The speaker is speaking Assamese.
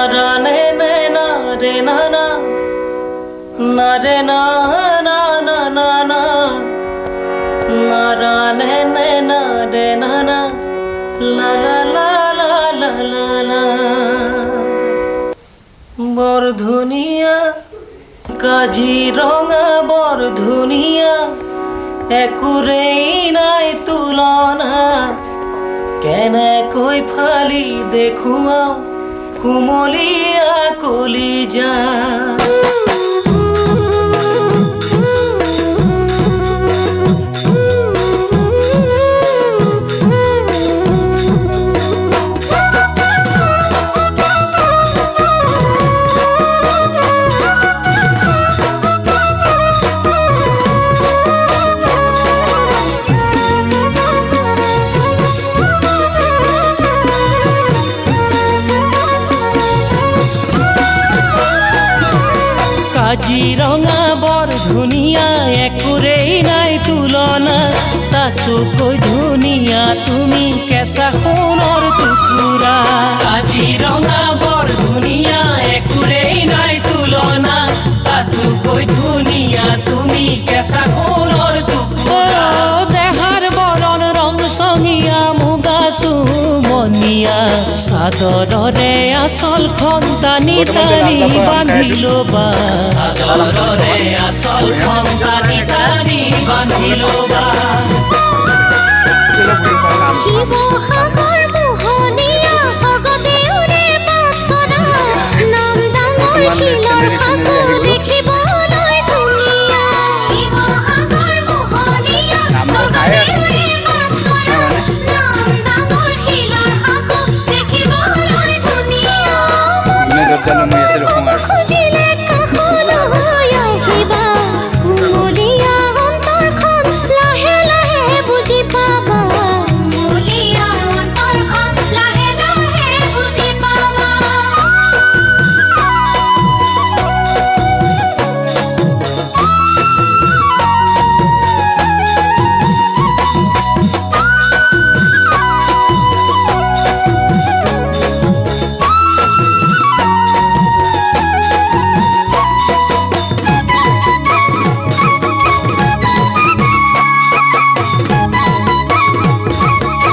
নারানে নে না রে না না না রে না না না না না নারানে নে না রে না না লা লা লা লা লা লা লা বরধুনিয়া কাজিরঙা বরধুনিয়া একুরেই নাই তুলনা কেন কই ফালি দেখুয়াও কুমলিয়া কলিজা কাজিরঙা বরধুনিয়া একুরেই নাই তুলনা তাতো কই ধুনিয়া তুমি কেঁচা সোণৰ টুকুৰা কাজিৰঙা বৰধুনিয়া একুৰেই নাই তুলনা তাতো কই ধুনিয়া তুমি কেঁচা সোণৰ টুকুৰা দেহাৰ বৰণ ৰং চঙিয়া মুগা চুমনিয়া চাদৰৰে আচলখন টানি টানি বান্ধি ল'বা চাদৰৰে আচলখন টানি টানি বান্ধি ল'বা